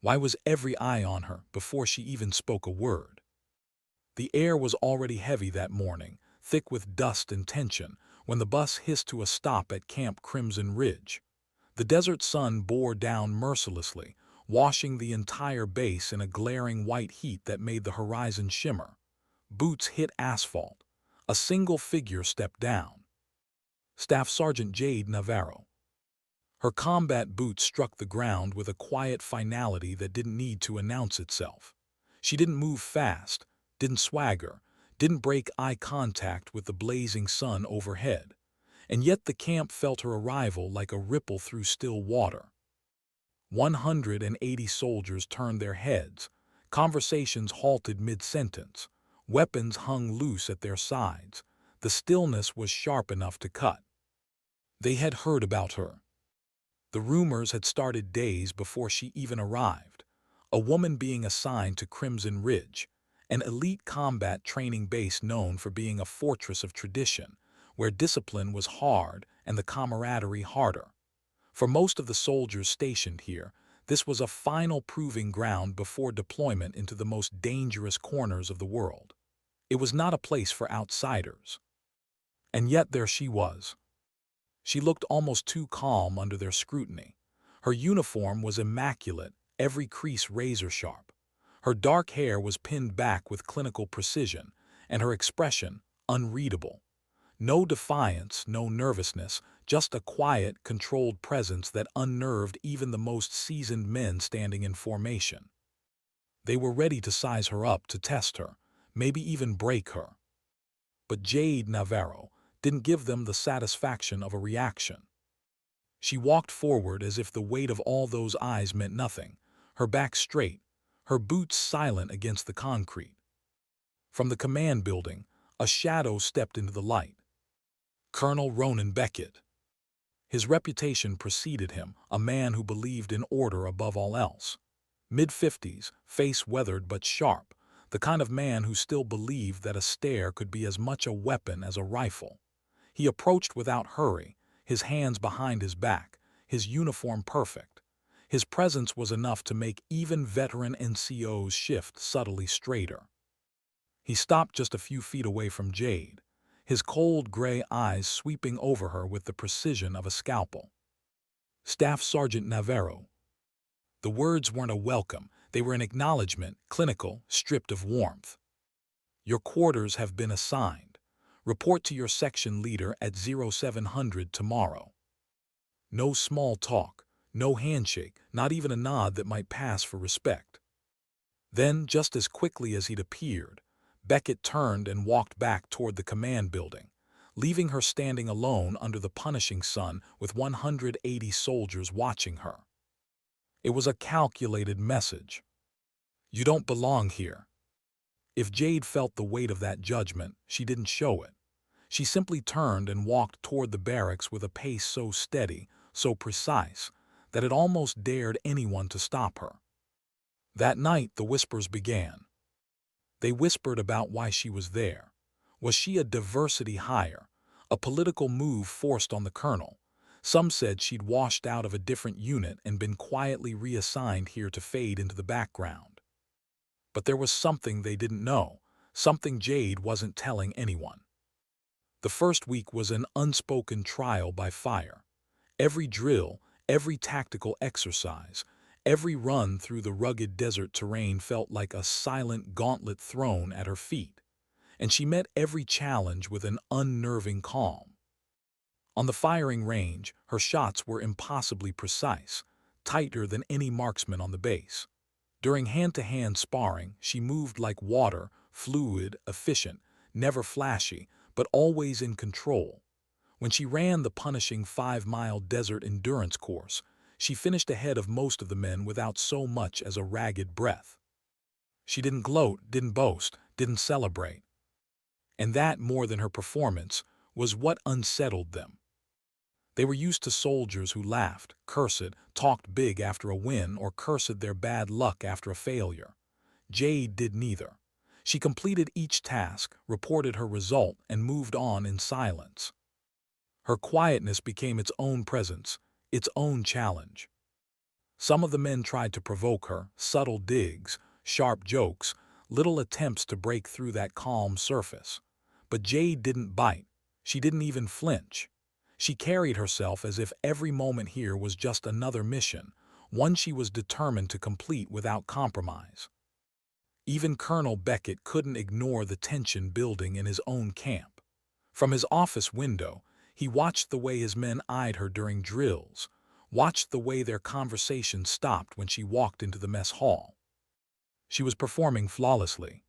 Why was every eye on her before she even spoke a word? The air was already heavy that morning, thick with dust and tension, when the bus hissed to a stop at Camp Crimson Ridge. The desert sun bore down mercilessly, washing the entire base in a glaring white heat that made the horizon shimmer. Boots hit asphalt. A single figure stepped down. Staff Sergeant Jade Navaro. Her combat boots struck the ground with a quiet finality that didn't need to announce itself. She didn't move fast, didn't swagger, didn't break eye contact with the blazing sun overhead. And yet the camp felt her arrival like a ripple through still water. 180 soldiers turned their heads. Conversations halted mid-sentence. Weapons hung loose at their sides. The stillness was sharp enough to cut. They had heard about her. The rumors had started days before she even arrived. A woman being assigned to Crimson Ridge, an elite combat training base known for being a fortress of tradition, where discipline was hard and the camaraderie harder. For most of the soldiers stationed here, this was a final proving ground before deployment into the most dangerous corners of the world. It was not a place for outsiders. And yet there she was. She looked almost too calm under their scrutiny. Her uniform was immaculate, every crease razor-sharp. Her dark hair was pinned back with clinical precision, and her expression unreadable. No defiance, no nervousness, just a quiet, controlled presence that unnerved even the most seasoned men standing in formation. They were ready to size her up, to test her, maybe even break her. But Jade Navaro didn't give them the satisfaction of a reaction. She walked forward as if the weight of all those eyes meant nothing, her back straight, her boots silent against the concrete. From the command building, a shadow stepped into the light. Colonel Ronan Beckett. His reputation preceded him, a man who believed in order above all else. Mid-50s, face weathered but sharp, the kind of man who still believed that a stare could be as much a weapon as a rifle. He approached without hurry, his hands behind his back, his uniform perfect. His presence was enough to make even veteran NCOs shift subtly straighter. He stopped just a few feet away from Jade, his cold gray eyes sweeping over her with the precision of a scalpel. Staff Sergeant Navaro. The words weren't a welcome, they were an acknowledgement, clinical, stripped of warmth. Your quarters have been assigned. Report to your section leader at 0700 tomorrow. No small talk, no handshake, not even a nod that might pass for respect. Then, just as quickly as he'd appeared, Beckett turned and walked back toward the command building, leaving her standing alone under the punishing sun with 180 soldiers watching her. It was a calculated message. You don't belong here. If Jade felt the weight of that judgment, she didn't show it. She simply turned and walked toward the barracks with a pace so steady, so precise, that it almost dared anyone to stop her. That night, the whispers began. They whispered about why she was there. Was she a diversity hire, a political move forced on the colonel? Some said she'd washed out of a different unit and been quietly reassigned here to fade into the background. But there was something they didn't know, something Jade wasn't telling anyone. The first week was an unspoken trial by fire. Every drill, every tactical exercise, every run through the rugged desert terrain felt like a silent gauntlet thrown at her feet, and she met every challenge with an unnerving calm. On the firing range, her shots were impossibly precise, tighter than any marksman on the base. During hand-to-hand sparring, she moved like water, fluid, efficient, never flashy, but always in control. When she ran the punishing 5-mile desert endurance course, she finished ahead of most of the men without so much as a ragged breath. She didn't gloat, didn't boast, didn't celebrate. And that, more than her performance, was what unsettled them. They were used to soldiers who laughed, cursed, talked big after a win, or cursed their bad luck after a failure. Jade did neither. She completed each task, reported her result, and moved on in silence. Her quietness became its own presence, its own challenge. Some of the men tried to provoke her, subtle digs, sharp jokes, little attempts to break through that calm surface. But Jade didn't bite. She didn't even flinch. She carried herself as if every moment here was just another mission, one she was determined to complete without compromise. Even Colonel Beckett couldn't ignore the tension building in his own camp. From his office window, he watched the way his men eyed her during drills, watched the way their conversation stopped when she walked into the mess hall. She was performing flawlessly,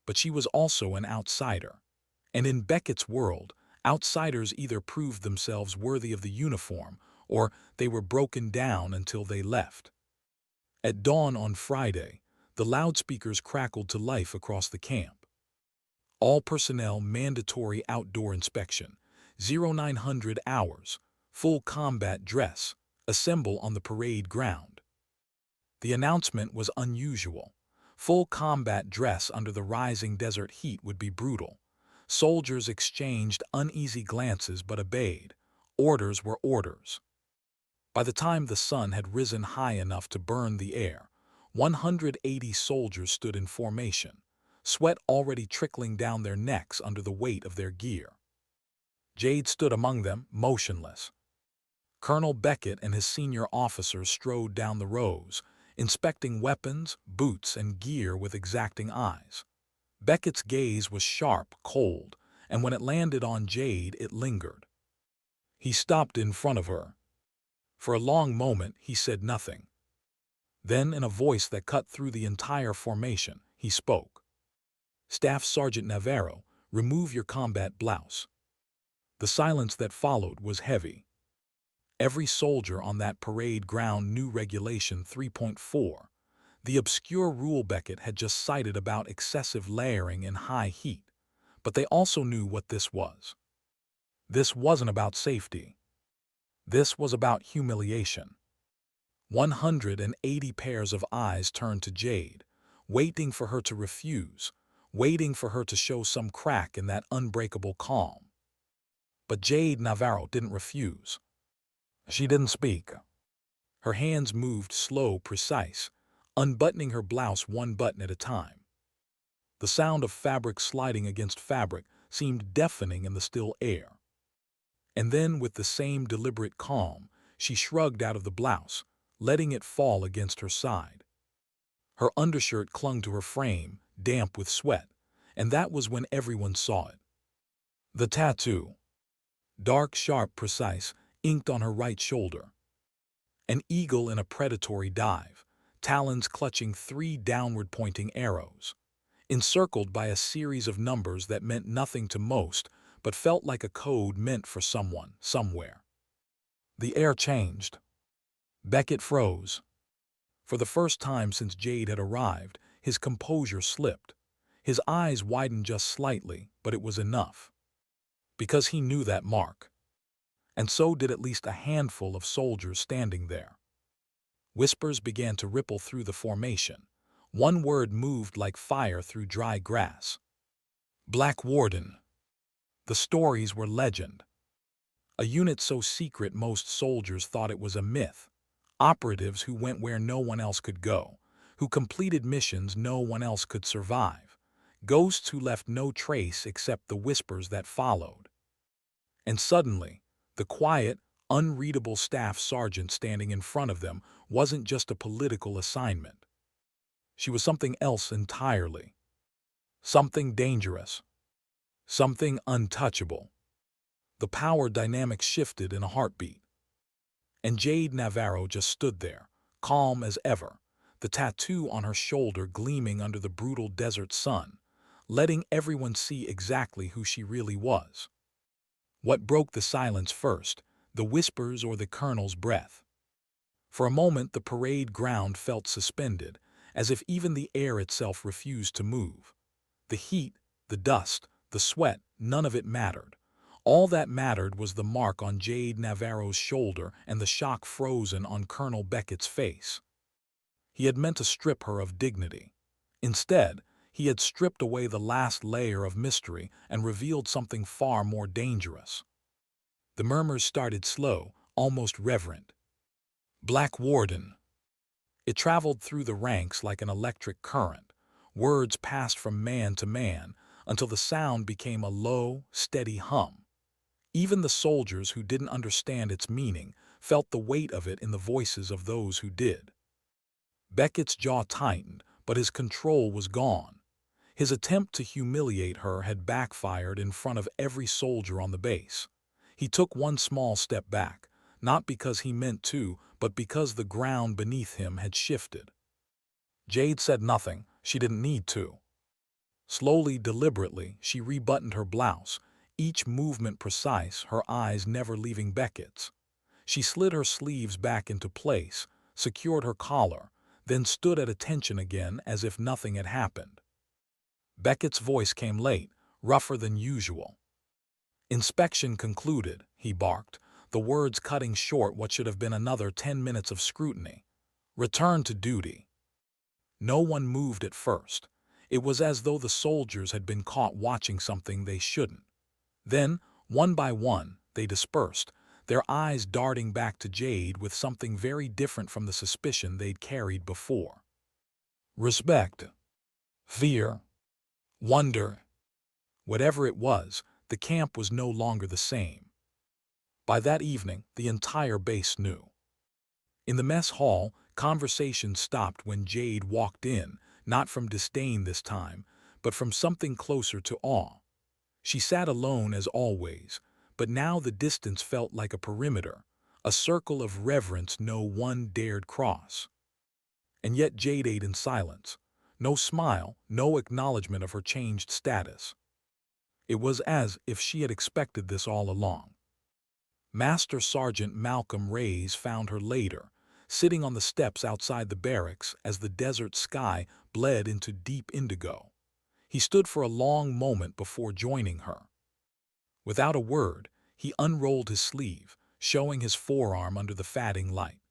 but she was also an outsider. And in Beckett's world, outsiders either proved themselves worthy of the uniform or they were broken down until they left. At dawn on Friday, the loudspeakers crackled to life across the camp. All personnel mandatory outdoor inspection, 0900 hours, full combat dress, assemble on the parade ground. The announcement was unusual. Full combat dress under the rising desert heat would be brutal. Soldiers exchanged uneasy glances but obeyed. Orders were orders. By the time the sun had risen high enough to burn the air, 180 soldiers stood in formation, sweat already trickling down their necks under the weight of their gear. Jade stood among them, motionless. Colonel Beckett and his senior officers strode down the rows, inspecting weapons, boots, and gear with exacting eyes. Beckett's gaze was sharp, cold, and when it landed on Jade, it lingered. He stopped in front of her. For a long moment, he said nothing. Then, in a voice that cut through the entire formation, he spoke. "Staff Sergeant Navaro, remove your combat blouse." The silence that followed was heavy. Every soldier on that parade ground knew Regulation 3.4, the obscure rule Beckett had just cited about excessive layering in high heat, but they also knew what this was. This wasn't about safety. This was about humiliation. 180 pairs of eyes turned to Jade, waiting for her to refuse, waiting for her to show some crack in that unbreakable calm. But Jade Navaro didn't refuse. She didn't speak. Her hands moved slow, precise, unbuttoning her blouse one button at a time. The sound of fabric sliding against fabric seemed deafening in the still air. And then, with the same deliberate calm, she shrugged out of the blouse, letting it fall against her side. Her undershirt clung to her frame, damp with sweat, and that was when everyone saw it. The tattoo. Dark, sharp, precise, inked on her right shoulder. An eagle in a predatory dive, talons clutching 3 downward-pointing arrows, encircled by a series of numbers that meant nothing to most but felt like a code meant for someone, somewhere. The air changed. Beckett froze. For the first time since Jade had arrived, his composure slipped. His eyes widened just slightly, but it was enough. Because he knew that mark. And so did at least a handful of soldiers standing there. Whispers began to ripple through the formation. One word moved like fire through dry grass. Black Warden. The stories were legend. A unit so secret most soldiers thought it was a myth. Operatives who went where no one else could go, who completed missions no one else could survive. Ghosts who left no trace except the whispers that followed. And suddenly, the quiet, unreadable staff sergeant standing in front of them wasn't just a political assignment. She was something else entirely. Something dangerous. Something untouchable. The power dynamic shifted in a heartbeat. And Jade Navaro just stood there, calm as ever, the tattoo on her shoulder gleaming under the brutal desert sun, letting everyone see exactly who she really was. What broke the silence first, the whispers or the colonel's breath? For a moment the parade ground felt suspended, as if even the air itself refused to move. The heat, the dust, the sweat, none of it mattered. All that mattered was the mark on Jade Navaro's shoulder and the shock frozen on Colonel Beckett's face. He had meant to strip her of dignity. Instead, he had stripped away the last layer of mystery and revealed something far more dangerous. The murmurs started slow, almost reverent. Black Warden. It traveled through the ranks like an electric current. Words passed from man to man until the sound became a low, steady hum. Even the soldiers who didn't understand its meaning felt the weight of it in the voices of those who did. Beckett's jaw tightened, but his control was gone. His attempt to humiliate her had backfired in front of every soldier on the base. He took one small step back, not because he meant to, but because the ground beneath him had shifted. Jade said nothing. She didn't need to. Slowly, deliberately, she rebuttoned her blouse, each movement precise, her eyes never leaving Beckett's. She slid her sleeves back into place, secured her collar, then stood at attention again as if nothing had happened. Beckett's voice came late, rougher than usual. "Inspection concluded," he barked, the words cutting short what should have been another 10 minutes of scrutiny. "Return to duty." No one moved at first. It was as though the soldiers had been caught watching something they shouldn't. Then, one by one, they dispersed, their eyes darting back to Jade with something very different from the suspicion they'd carried before. Respect. Fear. Wonder. Whatever it was, the camp was no longer the same. By that evening, the entire base knew. In the mess hall, conversation stopped when Jade walked in, not from disdain this time, but from something closer to awe. She sat alone as always, but now the distance felt like a perimeter, a circle of reverence no one dared cross. And yet Jade ate in silence. No smile, no acknowledgement of her changed status. It was as if she had expected this all along. Master Sergeant Malcolm Reyes found her later, sitting on the steps outside the barracks as the desert sky bled into deep indigo. He stood for a long moment before joining her. Without a word, he unrolled his sleeve, showing his forearm under the fading light.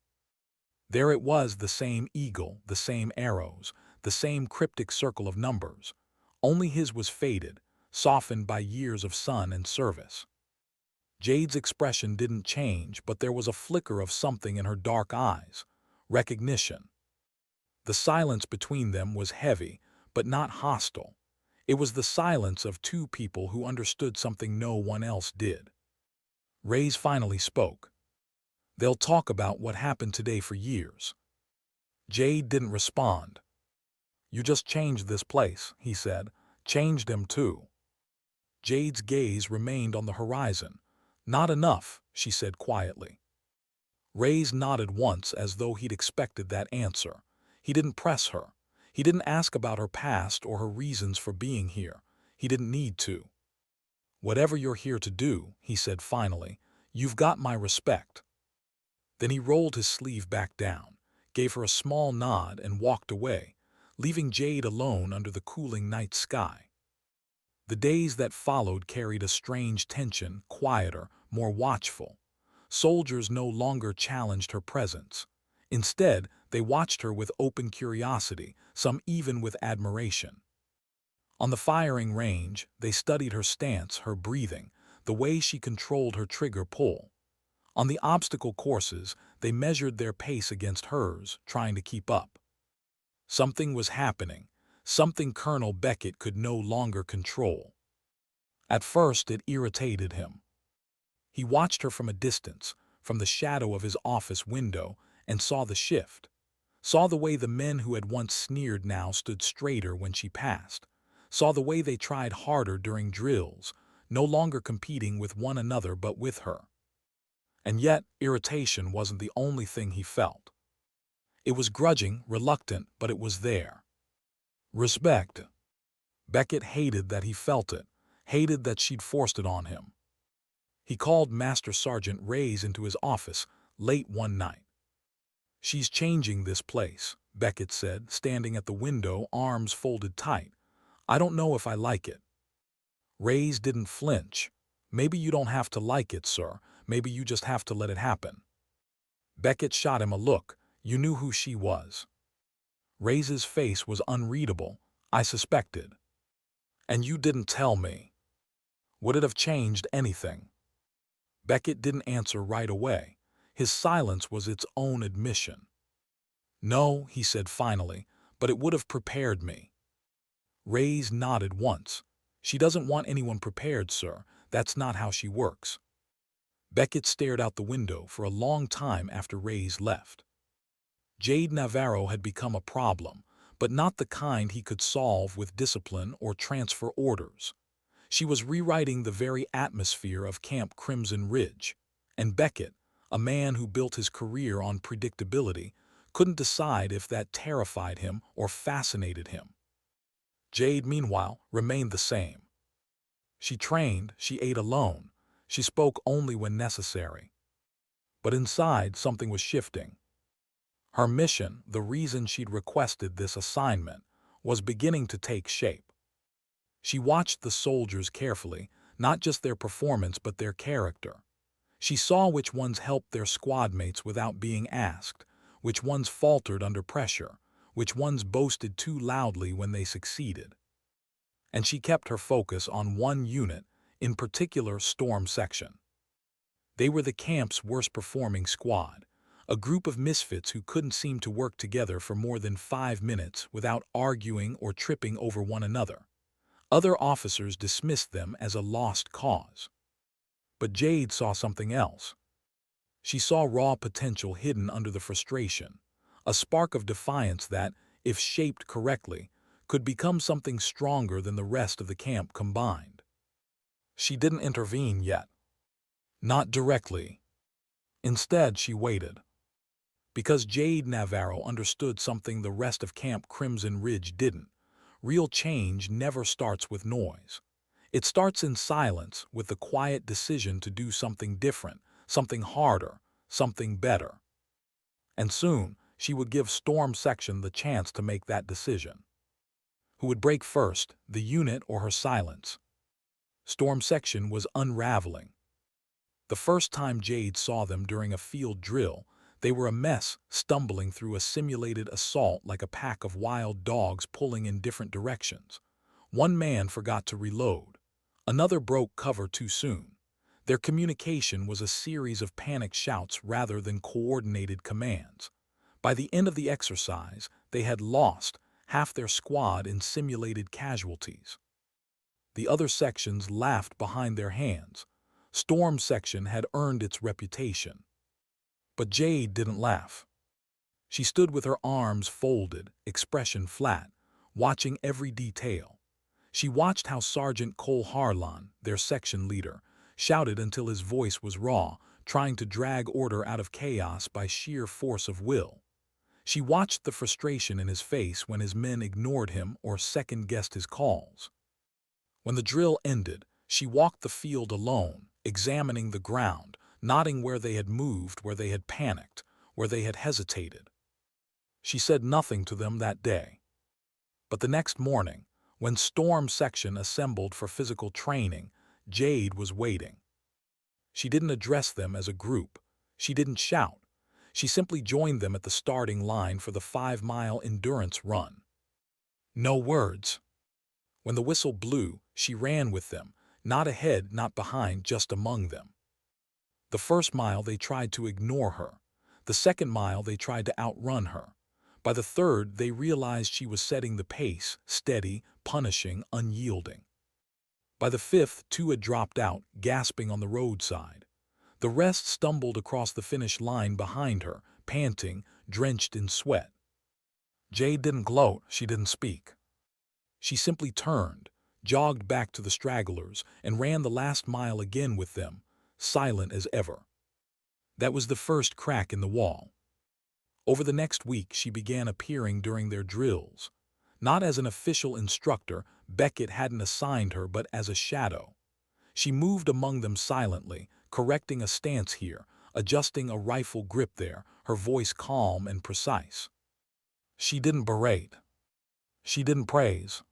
There it was, the same eagle, the same arrows, the same cryptic circle of numbers. Only his was faded, softened by years of sun and service. Jade's expression didn't change, but there was a flicker of something in her dark eyes. Recognition. The silence between them was heavy, but not hostile. It was the silence of two people who understood something no one else did. Reyes finally spoke. "They'll talk about what happened today for years." Jade didn't respond. "You just changed this place," he said. "Changed him too." Jade's gaze remained on the horizon. "Not enough," she said quietly. Reyes nodded once as though he'd expected that answer. He didn't press her. He didn't ask about her past or her reasons for being here. He didn't need to. "Whatever you're here to do," he said finally, "you've got my respect." Then he rolled his sleeve back down, gave her a small nod and walked away, leaving Jade alone under the cooling night sky. The days that followed carried a strange tension, quieter, more watchful. Soldiers no longer challenged her presence. Instead, they watched her with open curiosity, some even with admiration. On the firing range, they studied her stance, her breathing, the way she controlled her trigger pull. On the obstacle courses, they measured their pace against hers, trying to keep up. Something was happening, something Colonel Beckett could no longer control. At first, it irritated him. He watched her from a distance, from the shadow of his office window, and saw the shift. Saw the way the men who had once sneered now stood straighter when she passed. Saw the way they tried harder during drills, no longer competing with one another but with her. And yet, irritation wasn't the only thing he felt. It was grudging, reluctant, but it was there. Respect. Beckett hated that he felt it, hated that she'd forced it on him. He called Master Sergeant Reyes into his office late one night. "She's changing this place," Beckett said, standing at the window, arms folded tight. "I don't know if I like it." Reyes didn't flinch. "Maybe you don't have to like it, sir. Maybe you just have to let it happen." Beckett shot him a look. "You knew who she was." Reyes's face was unreadable. "I suspected." "And you didn't tell me." "Would it have changed anything?" Beckett didn't answer right away. His silence was its own admission. "No," he said finally, "but it would have prepared me." Reyes nodded once. "She doesn't want anyone prepared, sir. That's not how she works." Beckett stared out the window for a long time after Reyes left. Jade Navaro had become a problem, but not the kind he could solve with discipline or transfer orders. She was rewriting the very atmosphere of Camp Crimson Ridge, and Beckett, a man who built his career on predictability, couldn't decide if that terrified him or fascinated him. Jade, meanwhile, remained the same. She trained, she ate alone, she spoke only when necessary. But inside, something was shifting. Her mission, the reason she'd requested this assignment, was beginning to take shape. She watched the soldiers carefully, not just their performance but their character. She saw which ones helped their squad mates without being asked, which ones faltered under pressure, which ones boasted too loudly when they succeeded. And she kept her focus on one unit, in particular Storm Section. They were the camp's worst-performing squad, a group of misfits who couldn't seem to work together for more than 5 minutes without arguing or tripping over one another. Other officers dismissed them as a lost cause. But Jade saw something else. She saw raw potential hidden under the frustration, a spark of defiance that, if shaped correctly, could become something stronger than the rest of the camp combined. She didn't intervene yet. Not directly. Instead, she waited. Because Jade Navaro understood something the rest of Camp Crimson Ridge didn't. Real change never starts with noise. It starts in silence, with the quiet decision to do something different, something harder, something better. And soon, she would give Storm Section the chance to make that decision. Who would break first, the unit or her silence? Storm Section was unraveling. The first time Jade saw them during a field drill, they were a mess, stumbling through a simulated assault like a pack of wild dogs pulling in different directions. One man forgot to reload. Another broke cover too soon. Their communication was a series of panicked shouts rather than coordinated commands. By the end of the exercise, they had lost half their squad in simulated casualties. The other sections laughed behind their hands. Storm Section had earned its reputation. But Jade didn't laugh. She stood with her arms folded, expression flat, watching every detail. She watched how Sergeant Cole Harlan, their section leader, shouted until his voice was raw, trying to drag order out of chaos by sheer force of will. She watched the frustration in his face when his men ignored him or second-guessed his calls. When the drill ended, she walked the field alone, examining the ground, noting where they had moved, where they had panicked, where they had hesitated. She said nothing to them that day. But the next morning, when Storm Section assembled for physical training, Jade was waiting. She didn't address them as a group. She didn't shout. She simply joined them at the starting line for the 5-mile endurance run. No words. When the whistle blew, she ran with them, not ahead, not behind, just among them. The first mile they tried to ignore her. The second mile they tried to outrun her. By the third, they realized she was setting the pace, steady, punishing, unyielding. By the fifth, 2 had dropped out, gasping on the roadside. The rest stumbled across the finish line behind her, panting, drenched in sweat. Jade didn't gloat, she didn't speak. She simply turned, jogged back to the stragglers, and ran the last mile again with them, silent as ever. That was the first crack in the wall. Over the next week, she began appearing during their drills. Not as an official instructor, Beckett hadn't assigned her, but as a shadow. She moved among them silently, correcting a stance here, adjusting a rifle grip there, her voice calm and precise. She didn't berate. She didn't praise.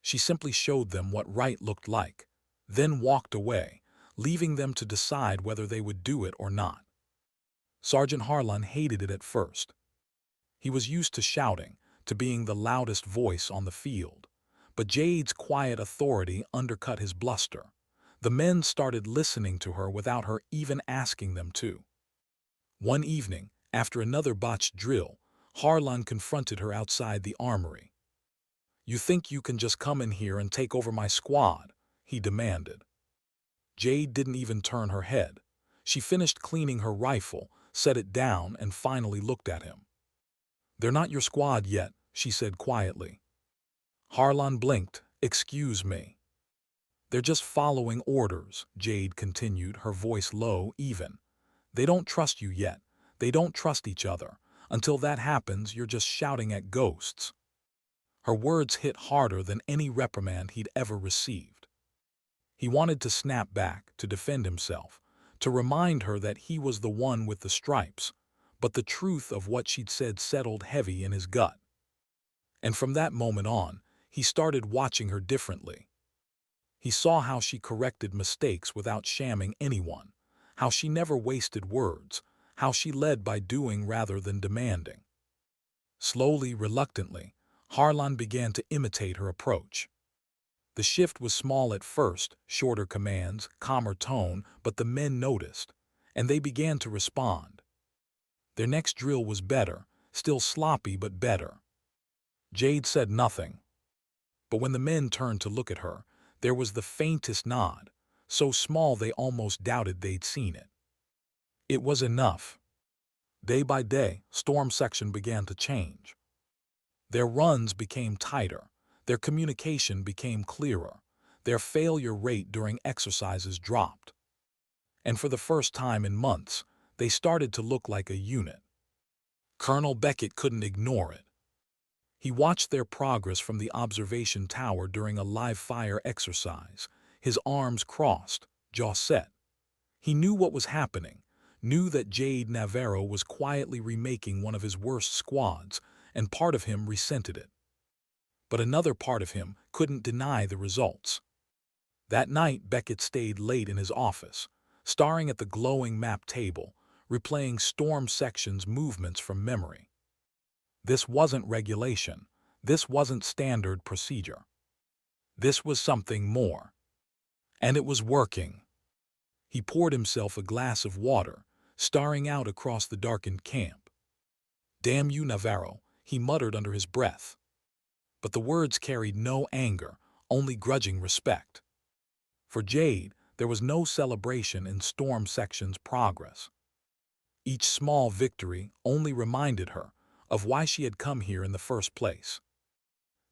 She simply showed them what right looked like, then walked away, leaving them to decide whether they would do it or not. Sergeant Harlan hated it at first. He was used to shouting, to being the loudest voice on the field. But Jade's quiet authority undercut his bluster. The men started listening to her without her even asking them to. One evening, after another botched drill, Harlan confronted her outside the armory. "You think you can just come in here and take over my squad?" he demanded. Jade didn't even turn her head. She finished cleaning her rifle, set it down, and finally looked at him. "They're not your squad yet," she said quietly. Harlan blinked. "Excuse me." "They're just following orders," Jade continued, her voice low, even. "They don't trust you yet. They don't trust each other. Until that happens, you're just shouting at ghosts." Her words hit harder than any reprimand he'd ever received. He wanted to snap back, to defend himself, to remind her that he was the one with the stripes, but the truth of what she'd said settled heavy in his gut. And from that moment on, he started watching her differently. He saw how she corrected mistakes without shamming anyone, how she never wasted words, how she led by doing rather than demanding. Slowly, reluctantly, Harlan began to imitate her approach. The shift was small at first, shorter commands, calmer tone, but the men noticed, and they began to respond. Their next drill was better, still sloppy but better. Jade said nothing. But when the men turned to look at her, there was the faintest nod, so small they almost doubted they'd seen it. It was enough. Day by day, Storm Section began to change. Their runs became tighter, their communication became clearer, their failure rate during exercises dropped. And for the first time in months, they started to look like a unit. Colonel Beckett couldn't ignore it. He watched their progress from the observation tower during a live-fire exercise, his arms crossed, jaw set. He knew what was happening, knew that Jade Navaro was quietly remaking one of his worst squads, and part of him resented it. But another part of him couldn't deny the results. That night, Beckett stayed late in his office, staring at the glowing map table, replaying Storm Section's movements from memory. This wasn't regulation. This wasn't standard procedure. This was something more. And it was working. He poured himself a glass of water, staring out across the darkened camp. "Damn you, Navaro," he muttered under his breath. But the words carried no anger, only grudging respect. For Jade, there was no celebration in Storm Section's progress. Each small victory only reminded her of why she had come here in the first place.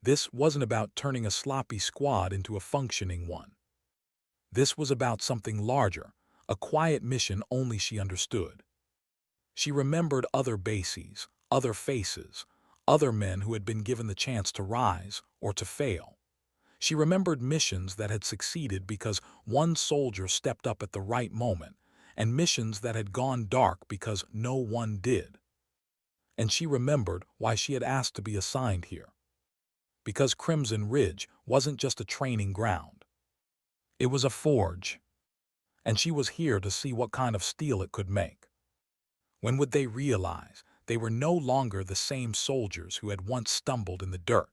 This wasn't about turning a sloppy squad into a functioning one. This was about something larger, a quiet mission only she understood. She remembered other bases, other faces, other men who had been given the chance to rise or to fail. She remembered missions that had succeeded because one soldier stepped up at the right moment, and missions that had gone dark because no one did. And she remembered why she had asked to be assigned here. Because Crimson Ridge wasn't just a training ground. It was a forge. And she was here to see what kind of steel it could make. When would they realize they were no longer the same soldiers who had once stumbled in the dirt?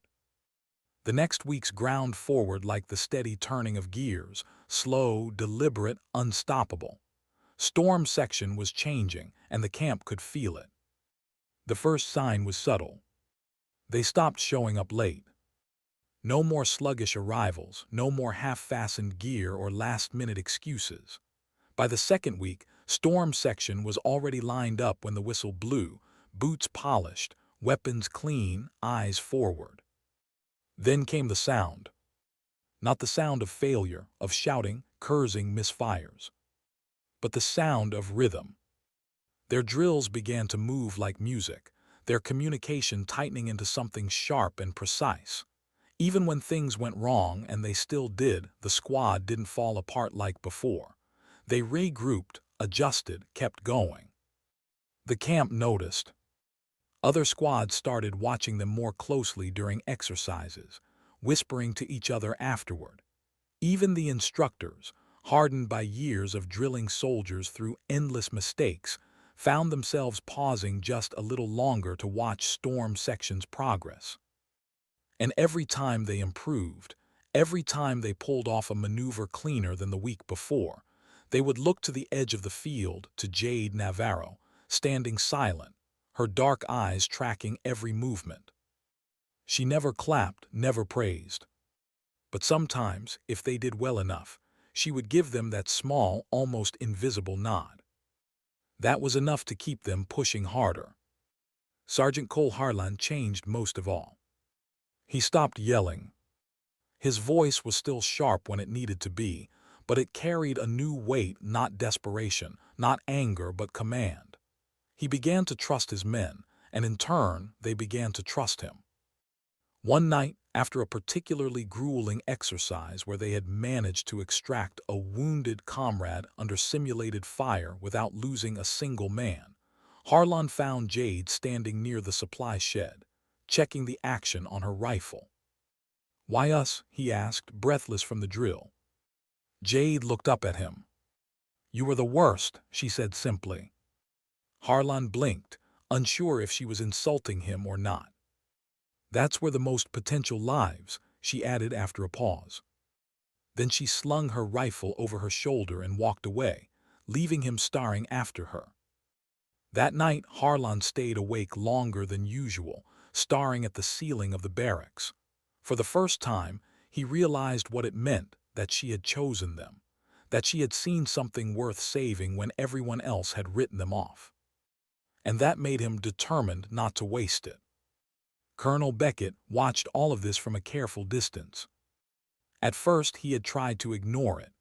The next weeks ground forward like the steady turning of gears, slow, deliberate, unstoppable. Storm Section was changing, and the camp could feel it. The first sign was subtle. They stopped showing up late. No more sluggish arrivals, no more half-fastened gear or last-minute excuses. By the second week, Storm Section was already lined up when the whistle blew, boots polished, weapons clean, eyes forward. Then came the sound. Not the sound of failure, of shouting, cursing misfires, but the sound of rhythm. Their drills began to move like music, their communication tightening into something sharp and precise. Even when things went wrong, and they still did, the squad didn't fall apart like before. They regrouped, adjusted, kept going. The camp noticed. Other squads started watching them more closely during exercises, whispering to each other afterward. Even the instructors, hardened by years of drilling soldiers through endless mistakes, found themselves pausing just a little longer to watch Storm Section's progress. And every time they improved, every time they pulled off a maneuver cleaner than the week before, they would look to the edge of the field, to Jade Navaro, standing silent, her dark eyes tracking every movement. She never clapped, never praised. But sometimes, if they did well enough, she would give them that small, almost invisible nod. That was enough to keep them pushing harder. Sergeant Cole Harlan changed most of all. He stopped yelling. His voice was still sharp when it needed to be, but it carried a new weight, not desperation, not anger, but command. He began to trust his men, and in turn, they began to trust him. One night, after a particularly grueling exercise where they had managed to extract a wounded comrade under simulated fire without losing a single man, Harlan found Jade standing near the supply shed, checking the action on her rifle. "Why us?" he asked, breathless from the drill. Jade looked up at him. "You were the worst," she said simply. Harlan blinked, unsure if she was insulting him or not. "That's where the most potential lives," she added after a pause. Then she slung her rifle over her shoulder and walked away, leaving him staring after her. That night, Harlan stayed awake longer than usual, staring at the ceiling of the barracks. For the first time, he realized what it meant that she had chosen them, that she had seen something worth saving when everyone else had written them off. And that made him determined not to waste it. Colonel Beckett watched all of this from a careful distance. At first, he had tried to ignore it,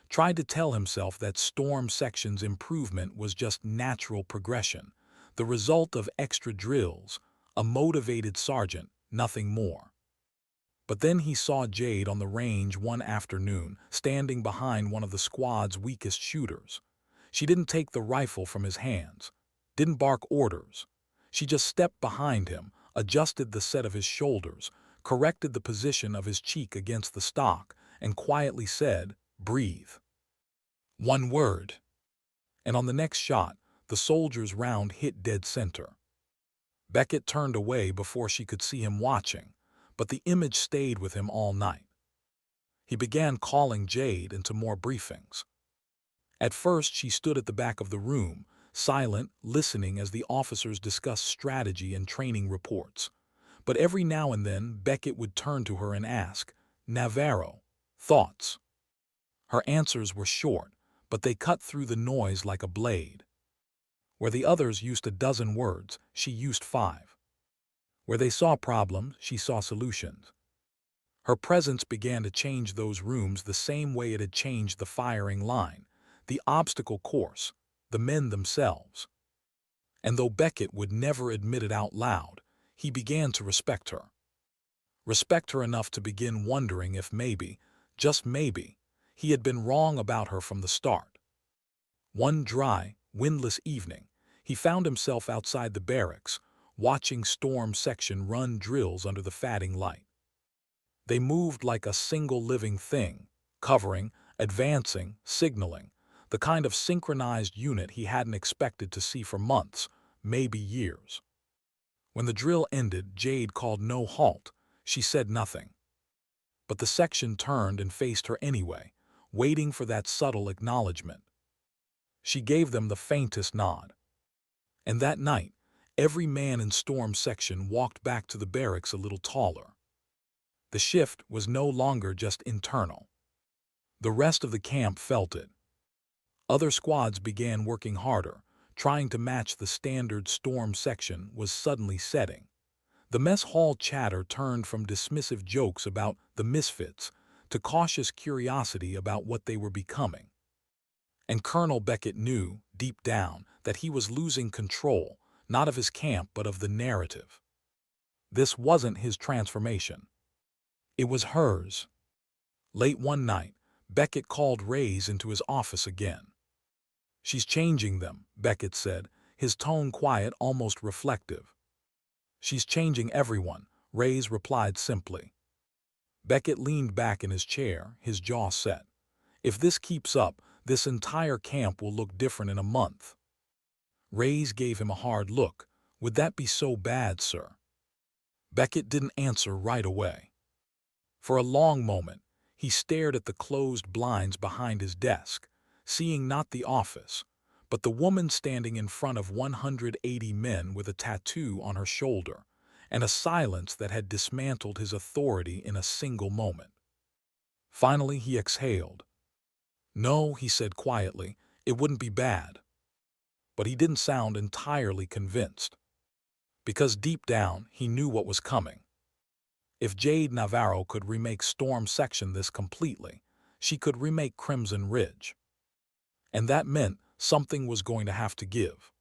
tried to tell himself that Storm Section's improvement was just natural progression, the result of extra drills, a motivated sergeant, nothing more. But then he saw Jade on the range one afternoon, standing behind one of the squad's weakest shooters. She didn't take the rifle from his hands, didn't bark orders. She just stepped behind him, adjusted the set of his shoulders, corrected the position of his cheek against the stock, and quietly said, "Breathe." One word. And on the next shot, the soldier's round hit dead center. Beckett turned away before she could see him watching, but the image stayed with him all night. He began calling Jade into more briefings. At first, she stood at the back of the room, silent, listening as the officers discussed strategy and training reports. But every now and then, Beckett would turn to her and ask, "Navaro, thoughts?" Her answers were short, but they cut through the noise like a blade. Where the others used a dozen words, she used 5. Where they saw problems, she saw solutions. Her presence began to change those rooms the same way it had changed the firing line, the obstacle course, the men themselves. And though Beckett would never admit it out loud, he began to respect her. Respect her enough to begin wondering if maybe, just maybe, he had been wrong about her from the start. One dry, windless evening, he found himself outside the barracks, watching Storm Section run drills under the fading light. They moved like a single living thing, covering, advancing, signaling, the kind of synchronized unit he hadn't expected to see for months, maybe years. When the drill ended, Jade called no halt. She said nothing. But the section turned and faced her anyway, waiting for that subtle acknowledgement. She gave them the faintest nod. And that night, every man in Storm Section walked back to the barracks a little taller. The shift was no longer just internal. The rest of the camp felt it. Other squads began working harder, trying to match the standard Storm Section was suddenly setting. The mess hall chatter turned from dismissive jokes about the misfits to cautious curiosity about what they were becoming. And Colonel Beckett knew, deep down, that he was losing control, not of his camp but of the narrative. This wasn't his transformation. It was hers. Late one night, Beckett called Reyes into his office again. "She's changing them," Beckett said, his tone quiet, almost reflective. "She's changing everyone," Reyes replied simply. Beckett leaned back in his chair, his jaw set. "If this keeps up, this entire camp will look different in a month." Reyes gave him a hard look. "Would that be so bad, sir?" Beckett didn't answer right away. For a long moment, he stared at the closed blinds behind his desk, seeing not the office, but the woman standing in front of 180 men with a tattoo on her shoulder, and a silence that had dismantled his authority in a single moment. Finally, he exhaled. "No," he said quietly, "it wouldn't be bad." But he didn't sound entirely convinced. Because deep down, he knew what was coming. If Jade Navaro could remake Storm Section this completely, she could remake Crimson Ridge. And that meant something was going to have to give.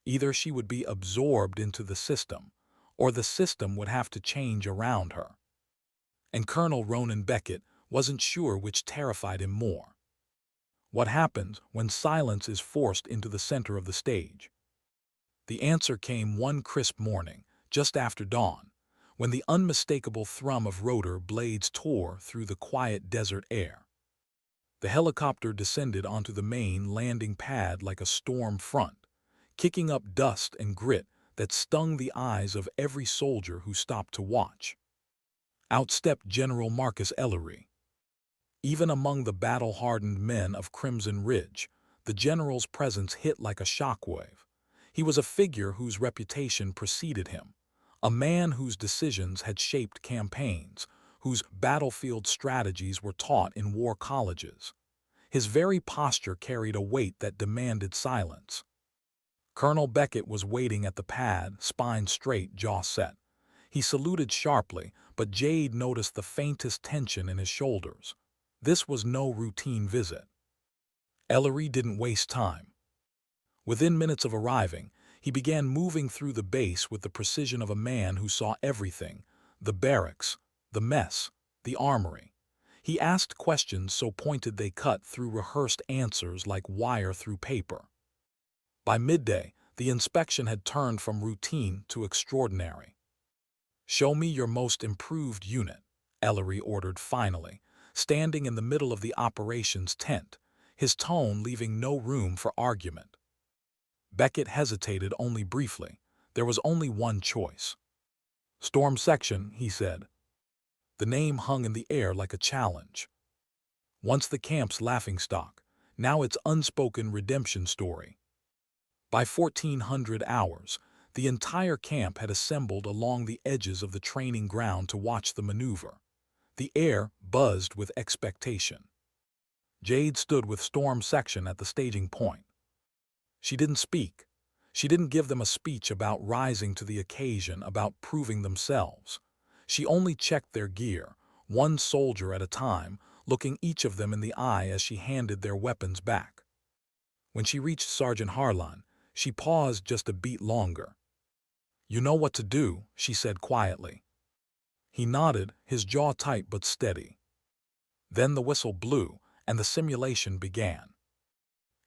Either she would be absorbed into the system, or the system would have to change around her. And Colonel Ronan Beckett wasn't sure which terrified him more. What happens when silence is forced into the center of the stage? The answer came one crisp morning, just after dawn, when the unmistakable thrum of rotor blades tore through the quiet desert air. The helicopter descended onto the main landing pad like a storm front, kicking up dust and grit that stung the eyes of every soldier who stopped to watch. Out stepped General Marcus Ellery. Even among the battle-hardened men of Crimson Ridge, the general's presence hit like a shockwave. He was a figure whose reputation preceded him, a man whose decisions had shaped campaigns, whose battlefield strategies were taught in war colleges. His very posture carried a weight that demanded silence. Colonel Beckett was waiting at the pad, spine straight, jaw set. He saluted sharply, but Jade noticed the faintest tension in his shoulders. This was no routine visit. Ellery didn't waste time. Within minutes of arriving, he began moving through the base with the precision of a man who saw everything: the barracks, the mess, the armory. He asked questions so pointed they cut through rehearsed answers like wire through paper. By midday, the inspection had turned from routine to extraordinary. "Show me your most improved unit," Ellery ordered finally, standing in the middle of the operations tent, his tone leaving no room for argument. Beckett hesitated only briefly. There was only one choice. "Storm Section," he said. The name hung in the air like a challenge. Once the camp's laughingstock, now its unspoken redemption story. By 1400 hours, the entire camp had assembled along the edges of the training ground to watch the maneuver. The air buzzed with expectation. Jade stood with Storm Section at the staging point. She didn't speak. She didn't give them a speech about rising to the occasion, about proving themselves. She only checked their gear, one soldier at a time, looking each of them in the eye as she handed their weapons back. When she reached Sergeant Harlan, she paused just a beat longer. "You know what to do," she said quietly. He nodded, his jaw tight but steady. Then the whistle blew, and the simulation began.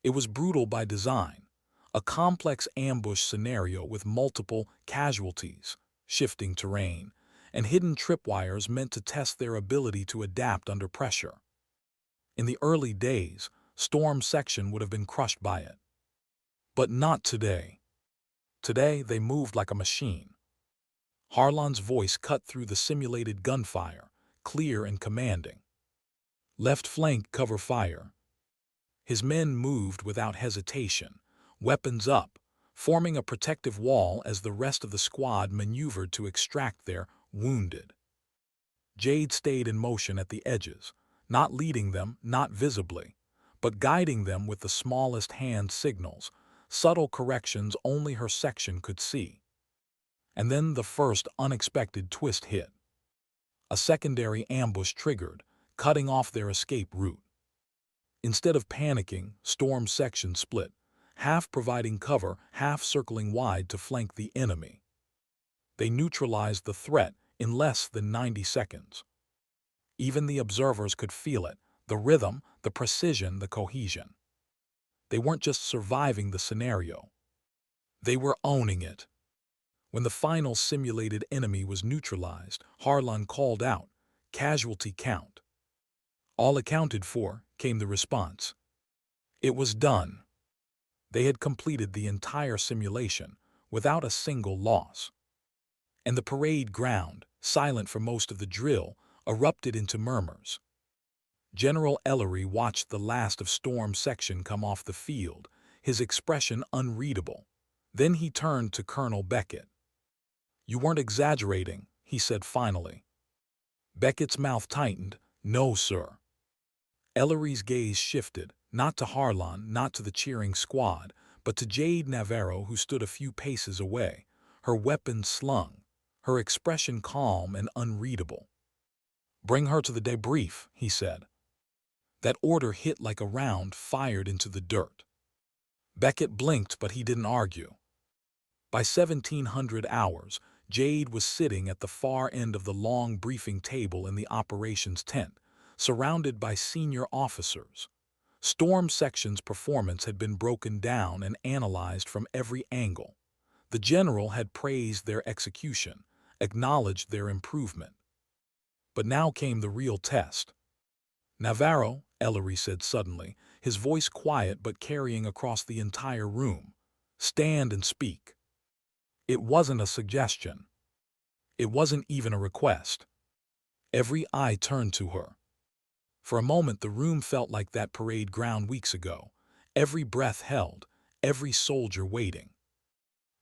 It was brutal by design, a complex ambush scenario with multiple casualties, shifting terrain, and hidden tripwires meant to test their ability to adapt under pressure. In the early days, Storm Section would have been crushed by it. But not today. Today, they moved like a machine. Harlan's voice cut through the simulated gunfire, clear and commanding. "Left flank, cover fire." His men moved without hesitation, weapons up, forming a protective wall as the rest of the squad maneuvered to extract their wounded. Jade stayed in motion at the edges, not leading them, not visibly, but guiding them with the smallest hand signals, subtle corrections only her section could see. And then the first unexpected twist hit. A secondary ambush triggered, cutting off their escape route. Instead of panicking, Storm Section split, half providing cover, half circling wide to flank the enemy. They neutralized the threat in less than 90 seconds. Even the observers could feel it, the rhythm, the precision, the cohesion. They weren't just surviving the scenario. They were owning it. When the final simulated enemy was neutralized, Harlan called out, "Casualty count." "All accounted for," came the response. It was done. They had completed the entire simulation without a single loss. And the parade ground, silent for most of the drill, erupted into murmurs. General Ellery watched the last of Storm Section come off the field, his expression unreadable. Then he turned to Colonel Beckett. "You weren't exaggerating," he said finally. Beckett's mouth tightened. "No, sir." Ellery's gaze shifted, not to Harlan, not to the cheering squad, but to Jade Navaro, who stood a few paces away, her weapon slung, her expression calm and unreadable. "Bring her to the debrief," he said. That order hit like a round fired into the dirt. Beckett blinked, but he didn't argue. By 1700 hours, Jade was sitting at the far end of the long briefing table in the operations tent, surrounded by senior officers. Storm Section's performance had been broken down and analyzed from every angle. The general had praised their execution, acknowledged their improvement. But now came the real test. "Navaro," Ellery said suddenly, his voice quiet but carrying across the entire room, "stand and speak." It wasn't a suggestion. It wasn't even a request. Every eye turned to her. For a moment the room felt like that parade ground weeks ago, every breath held, every soldier waiting.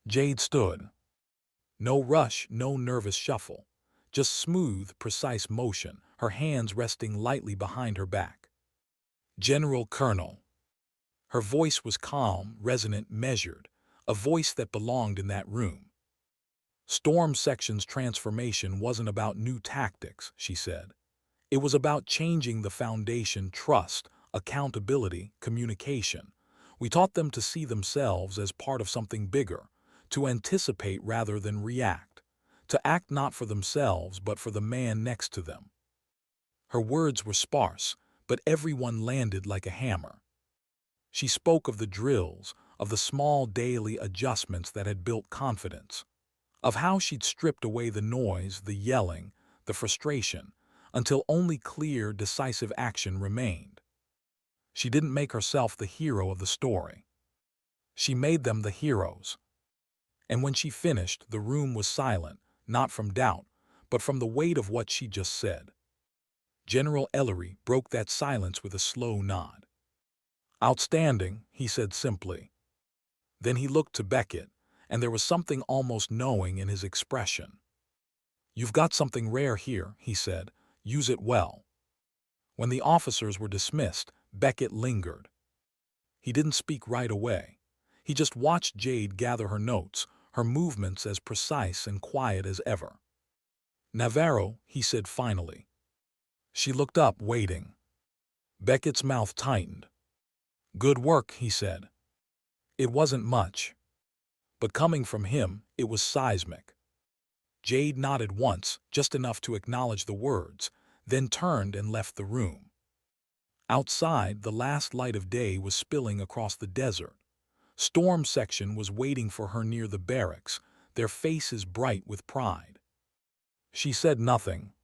Jade stood. No rush, no nervous shuffle, just smooth, precise motion, her hands resting lightly behind her back. "General Colonel." Her voice was calm, resonant, measured, a voice that belonged in that room. "Storm Section's transformation wasn't about new tactics," she said. "It was about changing the foundation: trust, accountability, communication. We taught them to see themselves as part of something bigger, to anticipate rather than react, to act not for themselves but for the man next to them." Her words were sparse, but everyone landed like a hammer. She spoke of the drills, of the small daily adjustments that had built confidence, of how she'd stripped away the noise, the yelling, the frustration, until only clear, decisive action remained. She didn't make herself the hero of the story. She made them the heroes. And when she finished, the room was silent, not from doubt, but from the weight of what she just said. General Ellery broke that silence with a slow nod. "Outstanding," he said simply. Then he looked to Beckett, and there was something almost knowing in his expression. "You've got something rare here," he said. "Use it well." When the officers were dismissed, Beckett lingered. He didn't speak right away. He just watched Jade gather her notes, her movements as precise and quiet as ever. "Navaro," he said finally. She looked up, waiting. Beckett's mouth tightened. "Good work," he said. It wasn't much, but coming from him, it was seismic. Jade nodded once, just enough to acknowledge the words, then turned and left the room. Outside, the last light of day was spilling across the desert. Storm Section was waiting for her near the barracks, their faces bright with pride. She said nothing,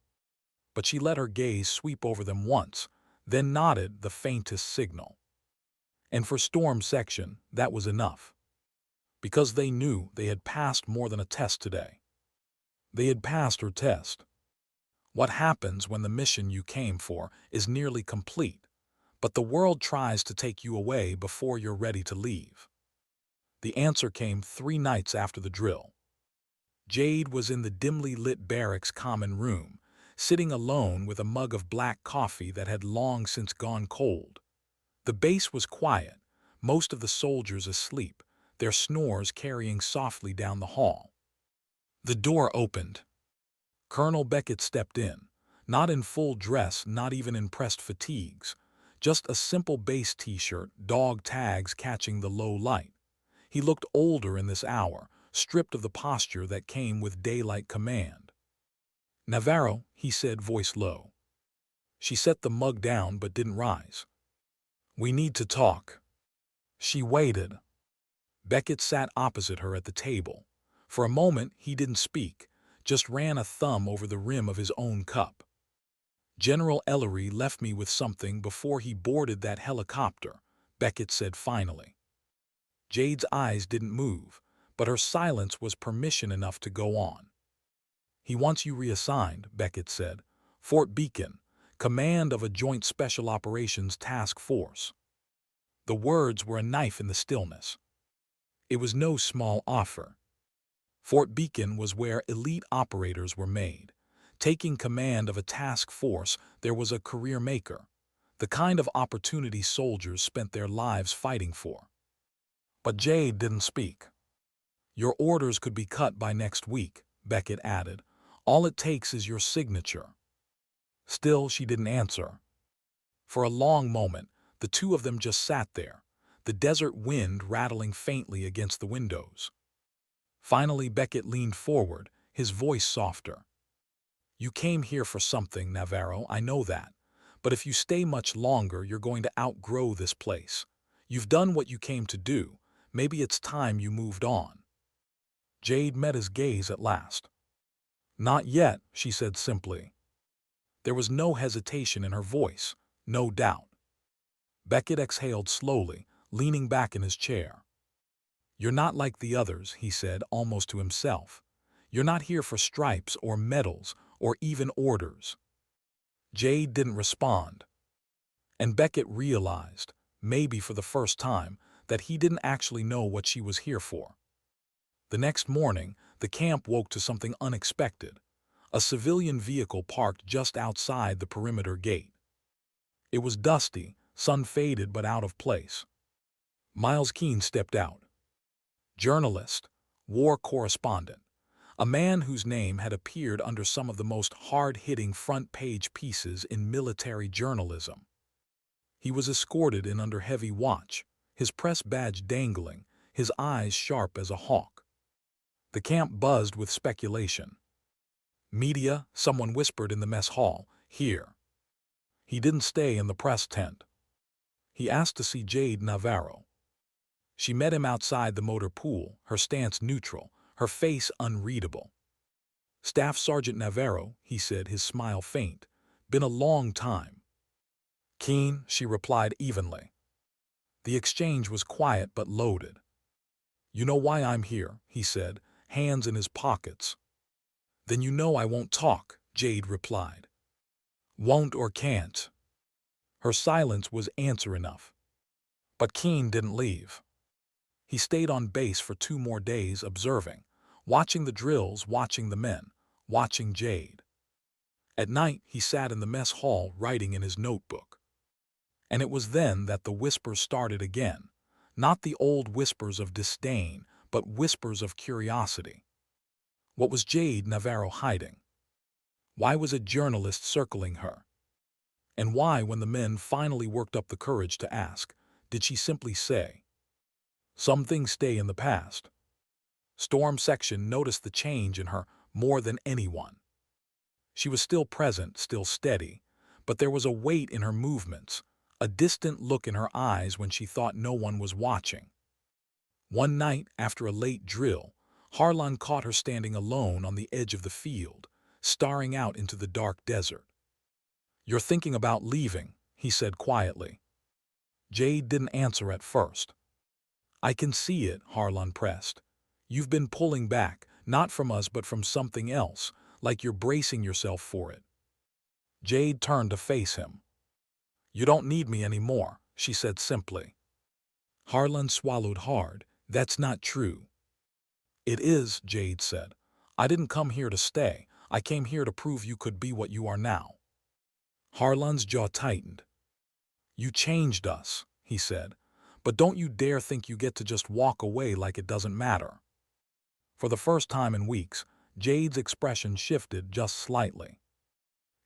but she let her gaze sweep over them once, then nodded the faintest signal. And for Storm Section, that was enough. Because they knew they had passed more than a test today. They had passed her test. What happens when the mission you came for is nearly complete, but the world tries to take you away before you're ready to leave? The answer came 3 nights after the drill. Jade was in the dimly lit barracks common room, sitting alone with a mug of black coffee that had long since gone cold. The base was quiet, most of the soldiers asleep, their snores carrying softly down the hall. The door opened. Colonel Beckett stepped in, not in full dress, not even in pressed fatigues, just a simple base t-shirt, dog tags catching the low light. He looked older in this hour, stripped of the posture that came with daylight command. "Navaro," he said, voice low. She set the mug down but didn't rise. "We need to talk." She waited. Beckett sat opposite her at the table. For a moment he didn't speak, just ran a thumb over the rim of his own cup. "General Ellery left me with something before he boarded that helicopter," Beckett said finally. Jade's eyes didn't move, but her silence was permission enough to go on. "He wants you reassigned," Beckett said. "Fort Beacon, command of a joint special operations task force." The words were a knife in the stillness. It was no small offer. Fort Beacon was where elite operators were made. Taking command of a task force, there was a career maker, the kind of opportunity soldiers spent their lives fighting for. But Jade didn't speak. Your orders could be cut by next week, Beckett added. All it takes is your signature. Still, she didn't answer. For a long moment, the two of them just sat there, the desert wind rattling faintly against the windows. Finally, Beckett leaned forward, his voice softer. You came here for something, Navaro, I know that. But if you stay much longer, you're going to outgrow this place. You've done what you came to do. Maybe it's time you moved on. Jade met his gaze at last. Not yet, she said simply. There was no hesitation in her voice, no doubt. Beckett exhaled slowly, leaning back in his chair. You're not like the others, he said, almost to himself. You're not here for stripes or medals or even orders. Jade didn't respond. And Beckett realized, maybe for the first time, that he didn't actually know what she was here for. The next morning, the camp woke to something unexpected. A civilian vehicle parked just outside the perimeter gate. It was dusty, sun-faded but out of place. Miles Keene stepped out. Journalist, war correspondent, a man whose name had appeared under some of the most hard-hitting front-page pieces in military journalism. He was escorted in under heavy watch, his press badge dangling, his eyes sharp as a hawk. The camp buzzed with speculation. Media, someone whispered in the mess hall, here. He didn't stay in the press tent. He asked to see Jade Navaro. She met him outside the motor pool, her stance neutral, her face unreadable. Staff Sergeant Navaro, he said, his smile faint. Been a long time. Keene, she replied evenly. The exchange was quiet but loaded. You know why I'm here, he said, hands in his pockets. Then you know I won't talk, Jade replied. Won't or can't. Her silence was answer enough. But Keene didn't leave. He stayed on base for 2 more days observing, watching the drills, watching the men, watching Jade. At night, he sat in the mess hall writing in his notebook. And it was then that the whispers started again, not the old whispers of disdain, but whispers of curiosity. What was Jade Navaro hiding? Why was a journalist circling her? And why, when the men finally worked up the courage to ask, did she simply say, some things stay in the past? Storm Section noticed the change in her more than anyone. She was still present, still steady, but there was a weight in her movements, a distant look in her eyes when she thought no one was watching. One night, after a late drill, Harlan caught her standing alone on the edge of the field, staring out into the dark desert. You're thinking about leaving, he said quietly. Jade didn't answer at first. I can see it, Harlan pressed. You've been pulling back, not from us but from something else, like you're bracing yourself for it. Jade turned to face him. You don't need me anymore, she said simply. Harlan swallowed hard. That's not true. It is, Jade said. I didn't come here to stay. I came here to prove you could be what you are now. Harlan's jaw tightened. You changed us, he said, but don't you dare think you get to just walk away like it doesn't matter. For the first time in weeks, Jade's expression shifted just slightly.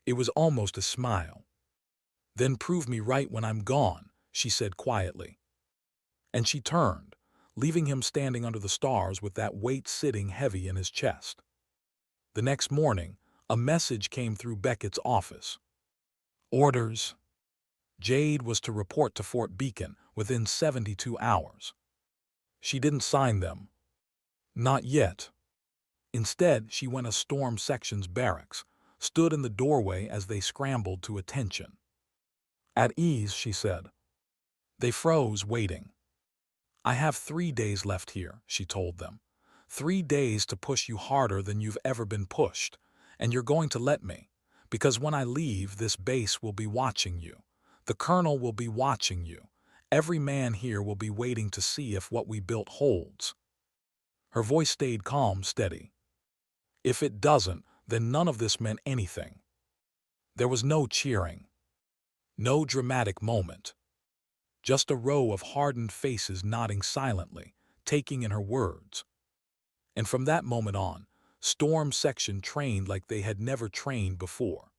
It was almost a smile. Then prove me right when I'm gone, she said quietly. And she turned, leaving him standing under the stars with that weight sitting heavy in his chest. The next morning, a message came through Beckett's office. Orders. Jade was to report to Fort Beacon within 72 hours. She didn't sign them. Not yet. Instead, she went to Storm Section's barracks, stood in the doorway as they scrambled to attention. At ease, she said. They froze, waiting. I have 3 days left here, she told them. 3 days to push you harder than you've ever been pushed, and you're going to let me, because when I leave, this base will be watching you. The colonel will be watching you, Every man here will be waiting to see if what we built holds." Her voice stayed calm, steady. "If it doesn't, then none of this meant anything." There was no cheering, no dramatic moment, just a row of hardened faces nodding silently, taking in her words. And from that moment on, Storm Section trained like they had never trained before.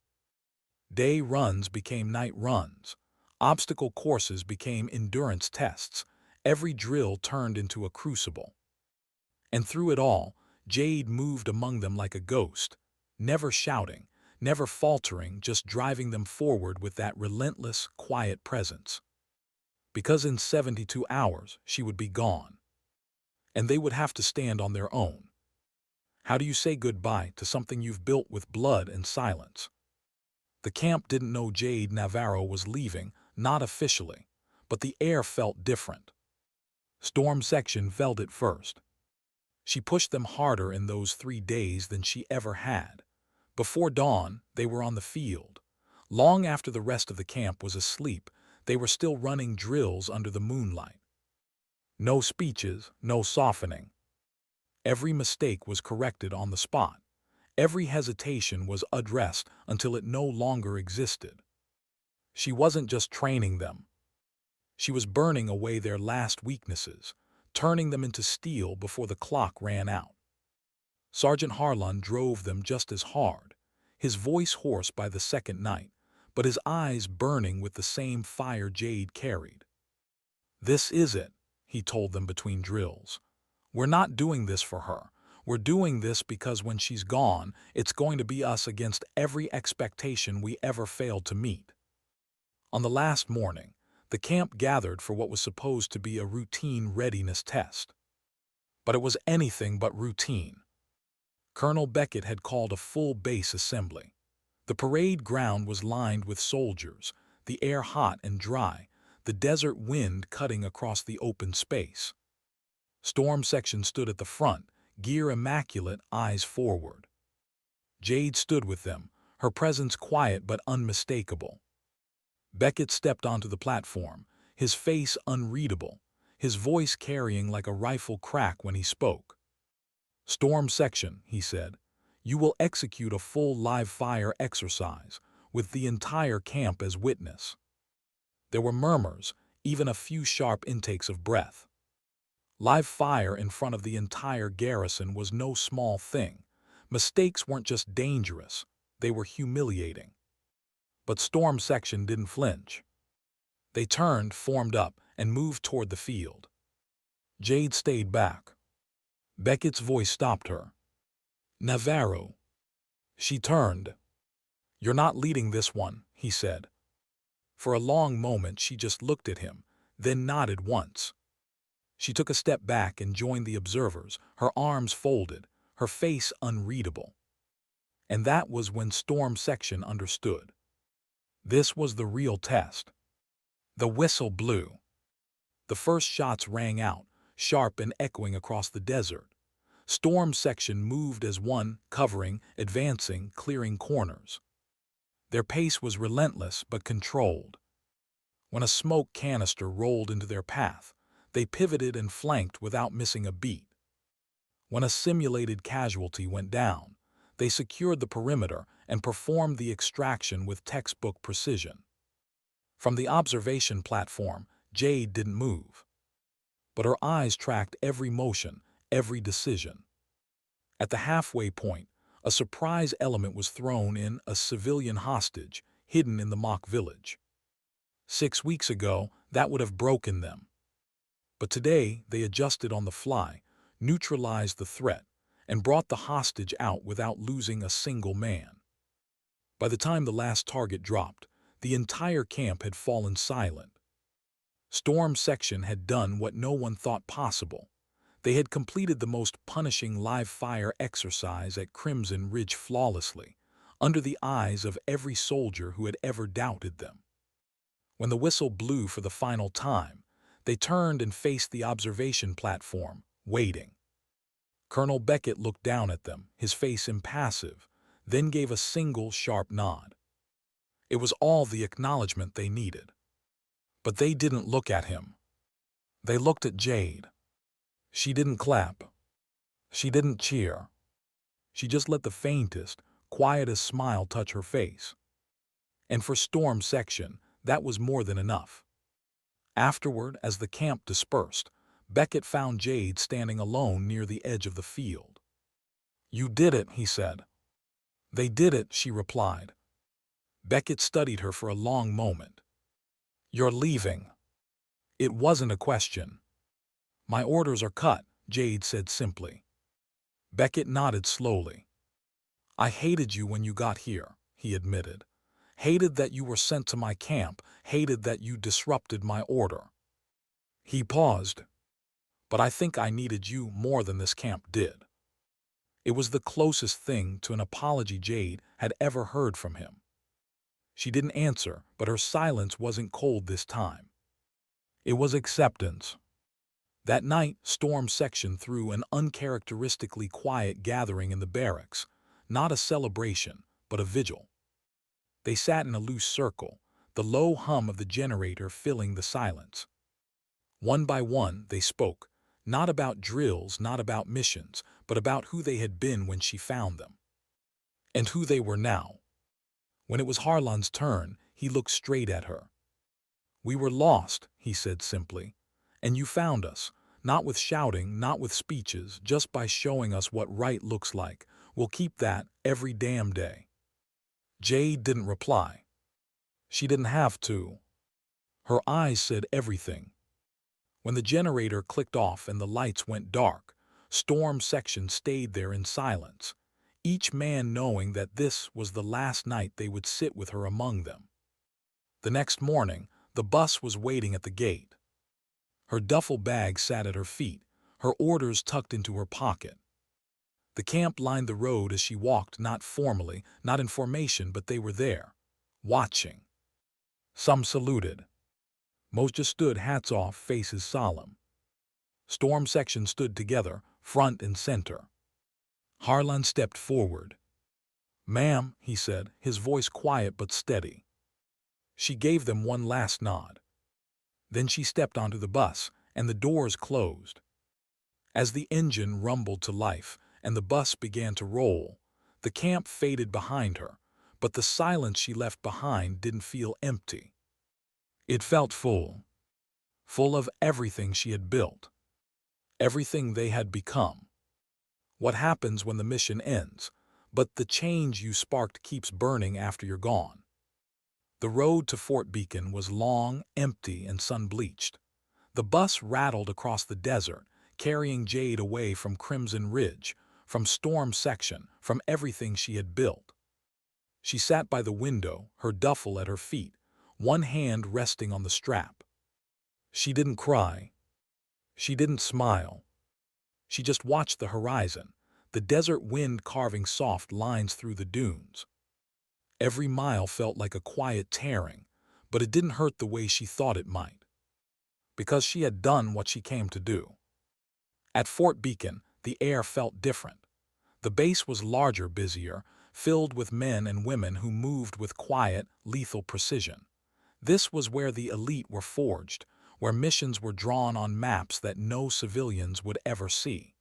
Day runs became night runs. Obstacle courses became endurance tests. Every drill turned into a crucible. And through it all, Jade moved among them like a ghost, never shouting, never faltering, just driving them forward with that relentless, quiet presence. Because in 72 hours, she would be gone. And they would have to stand on their own. How do you say goodbye to something you've built with blood and silence? The camp didn't know Jade Navaro was leaving, not officially, but the air felt different. Storm Section felt it first. She pushed them harder in those 3 days than she ever had. Before dawn, they were on the field. Long after the rest of the camp was asleep, they were still running drills under the moonlight. No speeches, no softening. Every mistake was corrected on the spot. Every hesitation was addressed until it no longer existed. She wasn't just training them. She was burning away their last weaknesses, turning them into steel before the clock ran out. Sergeant Harlan drove them just as hard, his voice hoarse by the second night, but his eyes burning with the same fire Jade carried. "This is it," he told them between drills. "We're not doing this for her. We're doing this because when she's gone, it's going to be us against every expectation we ever failed to meet." On the last morning, the camp gathered for what was supposed to be a routine readiness test. But it was anything but routine. Colonel Beckett had called a full base assembly. The parade ground was lined with soldiers, the air hot and dry, the desert wind cutting across the open space. Storm Section stood at the front, gear immaculate, eyes forward. Jade stood with them, her presence quiet but unmistakable. Beckett stepped onto the platform, his face unreadable, his voice carrying like a rifle crack when he spoke. "Storm Section," he said, "you will execute a full live-fire exercise, with the entire camp as witness." There were murmurs, even a few sharp intakes of breath. Live fire in front of the entire garrison was no small thing. Mistakes weren't just dangerous, they were humiliating. But Storm Section didn't flinch. They turned, formed up, and moved toward the field. Jade stayed back. Beckett's voice stopped her. "Navaro." She turned. "You're not leading this one," he said. For a long moment she just looked at him, then nodded once. She took a step back and joined the observers, her arms folded, her face unreadable. And that was when Storm Section understood. This was the real test. The whistle blew. The first shots rang out, sharp and echoing across the desert. Storm Section moved as one, covering, advancing, clearing corners. Their pace was relentless but controlled. When a smoke canister rolled into their path, they pivoted and flanked without missing a beat. When a simulated casualty went down, they secured the perimeter and performed the extraction with textbook precision. From the observation platform, Jade didn't move. But her eyes tracked every motion, every decision. At the halfway point, a surprise element was thrown in, a civilian hostage, hidden in the mock village. 6 weeks ago, that would have broken them. But today, they adjusted on the fly, neutralized the threat, and brought the hostage out without losing a single man. By the time the last target dropped, the entire camp had fallen silent. Storm Section had done what no one thought possible. They had completed the most punishing live-fire exercise at Crimson Ridge flawlessly, under the eyes of every soldier who had ever doubted them. When the whistle blew for the final time, they turned and faced the observation platform, waiting. Colonel Beckett looked down at them, his face impassive, then gave a single sharp nod. It was all the acknowledgement they needed. But they didn't look at him. They looked at Jade. She didn't clap. She didn't cheer. She just let the faintest, quietest smile touch her face. And for Storm Section, that was more than enough. Afterward, as the camp dispersed, Beckett found Jade standing alone near the edge of the field. "You did it," he said. "They did it," she replied. Beckett studied her for a long moment. "You're leaving." It wasn't a question. "My orders are cut," Jade said simply. Beckett nodded slowly. "I hated you when you got here," he admitted. "Hated that you were sent to my camp, hated that you disrupted my order." He paused. "But I think I needed you more than this camp did." It was the closest thing to an apology Jade had ever heard from him. She didn't answer, but her silence wasn't cold this time. It was acceptance. That night, Storm Section threw an uncharacteristically quiet gathering in the barracks, not a celebration, but a vigil. They sat in a loose circle, the low hum of the generator filling the silence. One by one, they spoke, not about drills, not about missions, but about who they had been when she found them. And who they were now. When it was Harlan's turn, he looked straight at her. "We were lost," he said simply, "and you found us, not with shouting, not with speeches, just by showing us what right looks like. We'll keep that every damn day." Jade didn't reply. She didn't have to. Her eyes said everything. When the generator clicked off and the lights went dark, Storm Section stayed there in silence, each man knowing that this was the last night they would sit with her among them. The next morning, the bus was waiting at the gate. Her duffel bag sat at her feet, her orders tucked into her pocket. The camp lined the road as she walked, not formally, not in formation, but they were there, watching. Some saluted. Most just stood, hats off, faces solemn. Storm Section stood together, front and center. Harlan stepped forward. "Ma'am," he said, his voice quiet but steady. She gave them one last nod. Then she stepped onto the bus, and the doors closed. As the engine rumbled to life and the bus began to roll, the camp faded behind her, but the silence she left behind didn't feel empty. It felt full. Full of everything she had built. Everything they had become. What happens when the mission ends, but the change you sparked keeps burning after you're gone. The road to Fort Beacon was long, empty, and sun-bleached. The bus rattled across the desert, carrying Jade away from Crimson Ridge, from Storm Section, from everything she had built. She sat by the window, her duffel at her feet, one hand resting on the strap. She didn't cry. She didn't smile. She just watched the horizon, the desert wind carving soft lines through the dunes. Every mile felt like a quiet tearing, but it didn't hurt the way she thought it might. Because she had done what she came to do. At Fort Beacon, the air felt different. The base was larger, busier, filled with men and women who moved with quiet, lethal precision. This was where the elite were forged, where missions were drawn on maps that no civilians would ever see.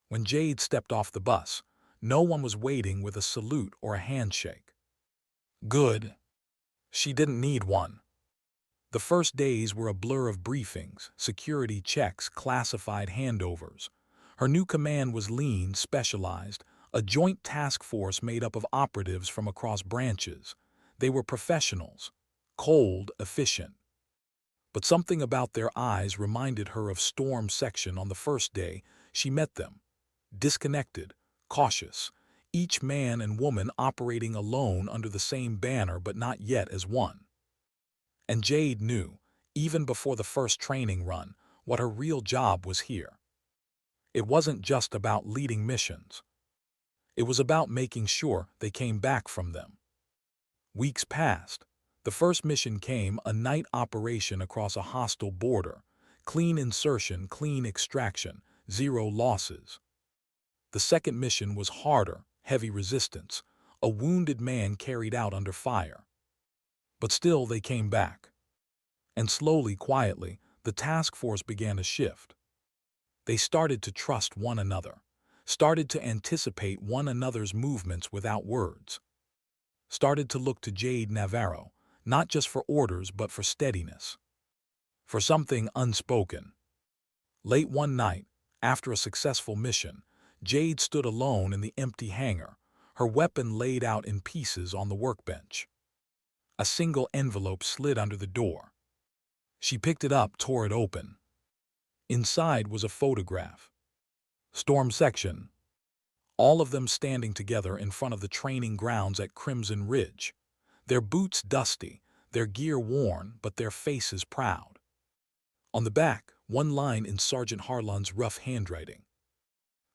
When Jade stepped off the bus, no one was waiting with a salute or a handshake. Good. She didn't need one. The first days were a blur of briefings, security checks, classified handovers. Her new command was lean, specialized, a joint task force made up of operatives from across branches. They were professionals, cold, efficient. But something about their eyes reminded her of Storm Section on the first day she met them. Disconnected, cautious, each man and woman operating alone under the same banner but not yet as one. And Jade knew, even before the first training run, what her real job was here. It wasn't just about leading missions. It was about making sure they came back from them. Weeks passed. The first mission came, a night operation across a hostile border. Clean insertion, clean extraction, 0 losses. The second mission was harder, heavy resistance, a wounded man carried out under fire. But still they came back. And slowly, quietly, the task force began to shift. They started to trust one another, started to anticipate one another's movements without words, started to look to Jade Navaro, not just for orders but for steadiness, for something unspoken. Late one night, after a successful mission, Jade stood alone in the empty hangar, her weapon laid out in pieces on the workbench. A single envelope slid under the door. She picked it up, tore it open. Inside was a photograph. Storm section. All of them standing together in front of the training grounds at Crimson Ridge. Their boots dusty, their gear worn, but their faces proud. On the back, one line in Sergeant Harlan's rough handwriting.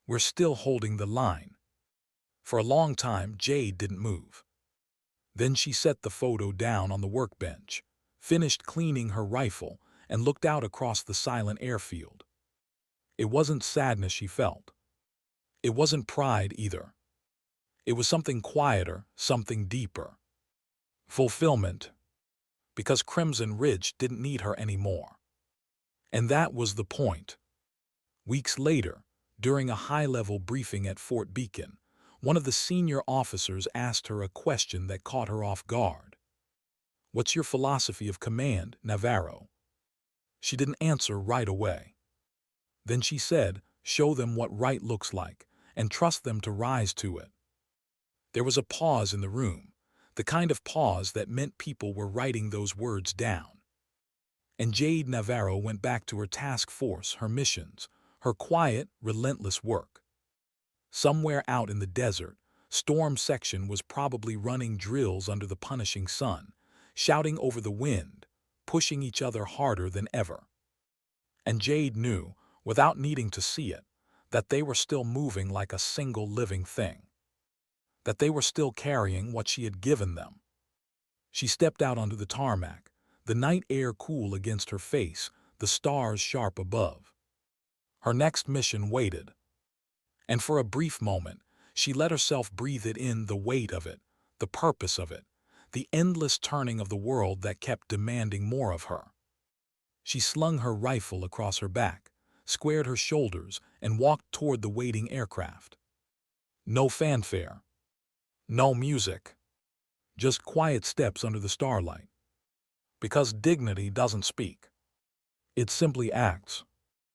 "We're still holding the line." For a long time, Jade didn't move. Then she set the photo down on the workbench, finished cleaning her rifle, and looked out across the silent airfield. It wasn't sadness she felt. It wasn't pride either. It was something quieter, something deeper. Fulfillment. Because Crimson Ridge didn't need her anymore. And that was the point. Weeks later, during a high-level briefing at Fort Beacon, one of the senior officers asked her a question that caught her off guard. "What's your philosophy of command, Navaro?" She didn't answer right away. Then she said, "Show them what right looks like, and trust them to rise to it." There was a pause in the room, the kind of pause that meant people were writing those words down. And Jade Navaro went back to her task force, her missions, her quiet, relentless work. Somewhere out in the desert, Storm Section was probably running drills under the punishing sun, shouting over the wind, pushing each other harder than ever. And Jade knew, without needing to see it, that they were still moving like a single living thing. That they were still carrying what she had given them. She stepped out onto the tarmac, the night air cool against her face, the stars sharp above. Her next mission waited. And for a brief moment, she let herself breathe it in, the weight of it, the purpose of it, the endless turning of the world that kept demanding more of her. She slung her rifle across her back, squared her shoulders, and walked toward the waiting aircraft. No fanfare. No music. Just quiet steps under the starlight. Because dignity doesn't speak. It simply acts.